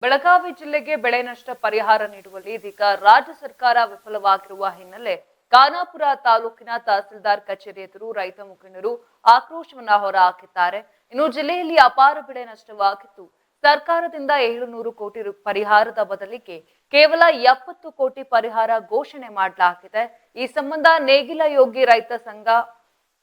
ಬೆಳಗಾವಿ ಜಿಲ್ಲೆಗೆ ಬೆಳೆ ನಷ್ಟ ಪರಿಹಾರ ನೀಡುವಲ್ಲಿ ಇದೀಗ ರಾಜ್ಯ ಸರ್ಕಾರ ವಿಫಲವಾಗಿರುವ ಹಿನ್ನೆಲೆ ಖಾನಾಪುರ ತಾಲೂಕಿನ ತಹಸೀಲ್ದಾರ್ ಕಚೇರಿ ಎದುರು ರೈತ ಮುಖಂಡರು ಆಕ್ರೋಶವನ್ನ ಹೊರಹಾಕಿದ್ದಾರೆ. ಇನ್ನು ಜಿಲ್ಲೆಯಲ್ಲಿ ಅಪಾರ ಬೆಳೆ ನಷ್ಟವಾಗಿದ್ದು ಸರ್ಕಾರದಿಂದ 700 ಕೋಟಿ ಪರಿಹಾರದ ಬದಲಿಗೆ ಕೇವಲ 70 ಕೋಟಿ ಪರಿಹಾರ ಘೋಷಣೆ ಮಾಡಲಾಗಿದೆ. ಈ ಸಂಬಂಧ ನೇಗಿಲ ಯೋಗಿ ರೈತ ಸಂಘ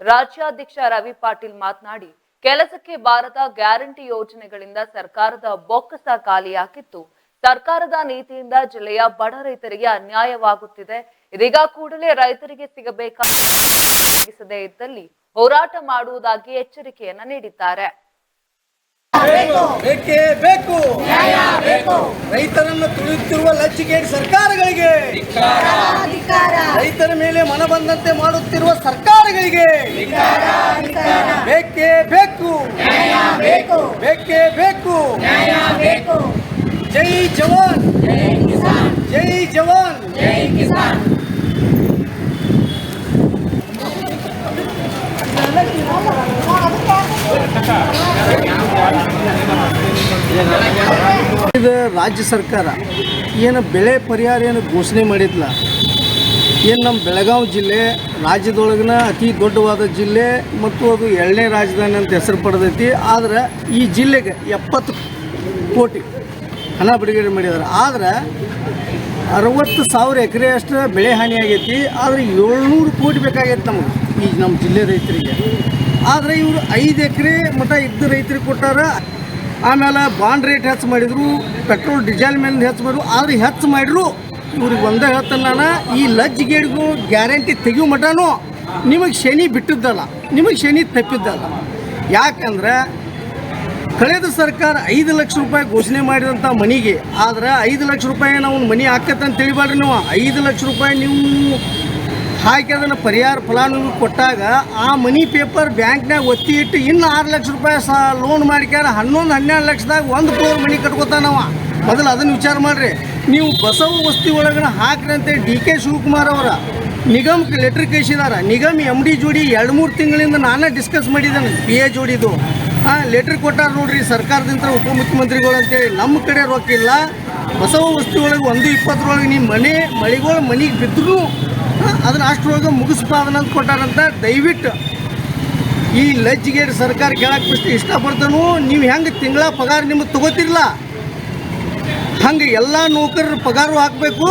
ರಾಜ್ಯಾಧ್ಯಕ್ಷ ರವಿ ಪಾಟೀಲ್ ಮಾತನಾಡಿ, ಕೆಲಸಕ್ಕೆ ಬಾರದ ಗ್ಯಾರಂಟಿ ಯೋಜನೆಗಳಿಂದ ಸರ್ಕಾರದ ಬೊಕ್ಕಸ ಖಾಲಿಯಾಗಿದ್ದು ಸರ್ಕಾರದ ನೀತಿಯಿಂದ ಜಿಲ್ಲೆಯ ಬಡ ರೈತರಿಗೆ ಅನ್ಯಾಯವಾಗುತ್ತಿದೆ. ಇದೀಗ ಕೂಡಲೇ ರೈತರಿಗೆ ಸಿಗಬೇಕಾದ ಇದ್ದಲ್ಲಿ ಹೋರಾಟ ಮಾಡುವುದಾಗಿ ಎಚ್ಚರಿಕೆಯನ್ನ ನೀಡಿದ್ದಾರೆ. ಬೇಕೇ ಬೇಕು, ರೈತರನ್ನು ತುಳಿಯುತ್ತಿರುವ ಲಜ್ಜಿಗೇಡಿ ಸರ್ಕಾರಗಳಿಗೆ, ರೈತರ ಮೇಲೆ ಮನ ಬಂದಂತೆ ಮಾಡುತ್ತಿರುವ ಸರ್ಕಾರಗಳಿಗೆ ಬೇಕೇ ಬೇಕು, ಬೇಕೇ ಬೇಕು. ಜೈ ಜವಾನ್, ಜೈ ಜವಾನ್, ಜೈ ಕಿಸಾನ್. ರಾಜ್ಯ ಸರ್ಕಾರ ಏನು ಬೆಳೆ ಪರಿಹಾರ ಏನು ಘೋಷಣೆ ಮಾಡಿದ್ಲ, ಏನು ನಮ್ಮ ಬೆಳಗಾವಿ ಜಿಲ್ಲೆ ರಾಜ್ಯದೊಳಗಿನ ಅತಿ ದೊಡ್ಡವಾದ ಜಿಲ್ಲೆ ಮತ್ತು ಅದು 2ನೇ ರಾಜಧಾನಿ ಅಂತ ಹೆಸರು ಪಡೆದೈತಿ. ಆದರೆ ಈ ಜಿಲ್ಲೆಗೆ 70 ಕೋಟಿ ಹಣ ಬಿಡುಗಡೆ ಮಾಡಿದ್ದಾರೆ. ಆದರೆ 60,000 ಎಕರೆ ಅಷ್ಟು ಬೆಳೆ ಹಾನಿ ಆಗೈತಿ. ಆದರೆ 700 ಕೋಟಿ ಬೇಕಾಗೈತೆ ನಮಗೆ ಈ ನಮ್ಮ ಜಿಲ್ಲೆ ರೈತರಿಗೆ. ಆದರೆ ಇವರು 5 ಎಕರೆ ಮಟ್ಟ ಇದ್ದ ರೈತರಿಗೆ ಕೊಟ್ಟಾರ. ಆಮೇಲೆ ಬಾಂಡ್ ರೇಟ್ ಹೆಚ್ಚು ಮಾಡಿದರು, ಪೆಟ್ರೋಲ್ ಡೀಸೆಲ್ ಮೇಲೆ ಹೆಚ್ಚು ಮಾಡಿದ್ರು. ಆದರೆ ಹೆಚ್ಚು ಮಾಡಿದ್ರು ಇವ್ರಿಗೆ ಒಂದೇ ಹೇಳ್ತಾನೆ ನಾನು, ಈ ಲಜ್ಜಿಗೇಡಿಗೂ ಗ್ಯಾರಂಟಿ ತೆಗಿಯೋ ಮಟನೂ ನಿಮಗೆ ಶನಿ ಬಿಟ್ಟಿದ್ದಲ್ಲ, ನಿಮಗೆ ಶನಿ ತಪ್ಪಿದ್ದಲ್ಲ. ಯಾಕಂದ್ರೆ ಕಳೆದ ಸರ್ಕಾರ 5 ಲಕ್ಷ ರೂಪಾಯಿ ಘೋಷಣೆ ಮಾಡಿದಂಥ ಮನಿಗೆ, ಆದರೆ 5 ಲಕ್ಷ ರೂಪಾಯಿ ನಾವು ಮನಿ ಹಾಕತ್ತೆ ಅಂತ ತಿಳಿಬಾರ್ರಿ. ನೀವು 5 ಲಕ್ಷ ರೂಪಾಯಿ ನೀವು ಹಾಕಿ ಅದನ್ನು ಪರಿಹಾರ ಫಲಾನುಭವಿ ಕೊಟ್ಟಾಗ ಆ ಮನಿ ಪೇಪರ್ ಬ್ಯಾಂಕ್ನಾಗ ಒತ್ತಿ ಇಟ್ಟು ಇನ್ನು 6 ಲಕ್ಷ ರೂಪಾಯಿ ಲೋನ್ ಮಾಡ್ಕ್ಯಾರ 11-12 ಲಕ್ಷದಾಗ ಒಂದು ಫ್ಲೋರ್ ಮನಿ ಕಟ್ಕೋತಾನವ. ಮೊದಲು ಅದನ್ನು ವಿಚಾರ ಮಾಡಿರಿ. ನೀವು ಬಸವ ವಸ್ತಿ ಒಳಗನ ಹಾಕ್ರಿ ಅಂತೇಳಿ DK ಶಿವಕುಮಾರ್ ಅವರ ನಿಗಮಕ್ಕೆ ಲೆಟ್ರ್ ಕಳಿಸಿದಾರೆ. ನಿಗಮ್ MD ಜೋಡಿ 2-3 ತಿಂಗಳಿಂದ ನಾನೇ ಡಿಸ್ಕಸ್ ಮಾಡಿದ್ದಾನೆ. PA ಜೋಡಿದು ಲೆಟ್ರ್ ಕೊಟ್ಟಾರ ನೋಡ್ರಿ ಸರ್ಕಾರದಿಂದ ಉಪಮುಖ್ಯಮಂತ್ರಿಗಳು ಅಂತೇಳಿ. ನಮ್ಮ ಕಡೆ ರೊಕ್ಕ ಇಲ್ಲ, ಬಸವ ವಸ್ತಿ ಒಳಗೆ 1-20 ನಿಮ್ಮ ಮಳೆಗಳು ಮನೆಗೆ ಬಿದ್ದರೂ ಅದನ್ನು ಅಷ್ಟರೊಳಗೆ ಮುಗಿಸ್ಬಾರ್ದು ಅಂತ ಕೊಟ್ಟಾರಂತ. ದಯವಿಟ್ಟು ಈ ಲಜ್ಜಿಗೇಡಿ ಸರ್ಕಾರ ಕೇಳಕ್ಕೆ ಬಿಟ್ಟು ಇಷ್ಟಪಡ್ತಾನು. ನೀವು ಹೆಂಗೆ ತಿಂಗಳ ಪಗಾರ ನಿಮಗೆ ತೊಗೋತಿರಲ್ಲ, ಹಂಗೆ ಎಲ್ಲ ನೌಕರರ ಪಗಾರು ಹಾಕಬೇಕು.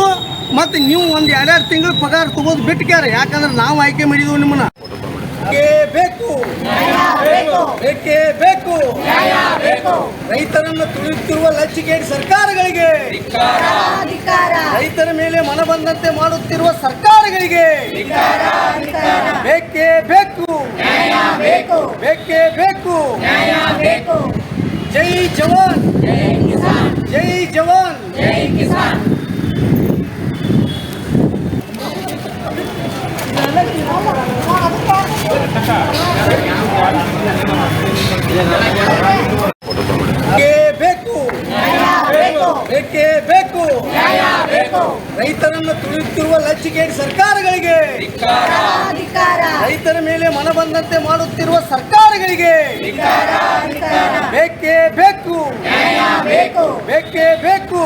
ಮತ್ತು ನೀವು ಒಂದು 2-2 ತಿಂಗಳ ಪಗಾರ ತೊಗೋದು ಬಿಟ್ಟ್ಯಾರ. ಯಾಕಂದ್ರೆ ನಾವು ಆಯ್ಕೆ ಮಾಡಿದೆವು ನಿಮ್ಮನ್ನ. ಬೇಕು, ಬೇಕೇ ಬೇಕು, ರೈತರನ್ನು ತುಳಿಯುತ್ತಿರುವ ಲಜ್ಜಿಗೇಡಿ ಸರ್ಕಾರಗಳಿಗೆ, ರೈತರ ಮೇಲೆ ಮನ ಬಂದಂತೆ ಮಾಡುತ್ತಿರುವ ಸರ್ಕಾರಗಳಿಗೆ ಬೇಕೇ ಬೇಕು, ಬೇಕೇ ಬೇಕು. ಜೈ ಜವಾನ್, ಜೈ ಜವಾನ್, ಜೈ ಕಿಸಾನ್. ಬೇಕು, ಬೇಕೇ ಬೇಕು, ರೈತರನ್ನು ತುಳಿಯುತ್ತಿರುವ ಲಜ್ಜಿಗೇಡಿ ಸರ್ಕಾರಗಳಿಗೆ, ರೈತರ ಮೇಲೆ ಮನ ಬಂದಂತೆ ಮಾಡುತ್ತಿರುವ ಸರ್ಕಾರಗಳಿಗೆ ಬೇಕೇ ಬೇಕು, ಬೇಕೇ ಬೇಕು.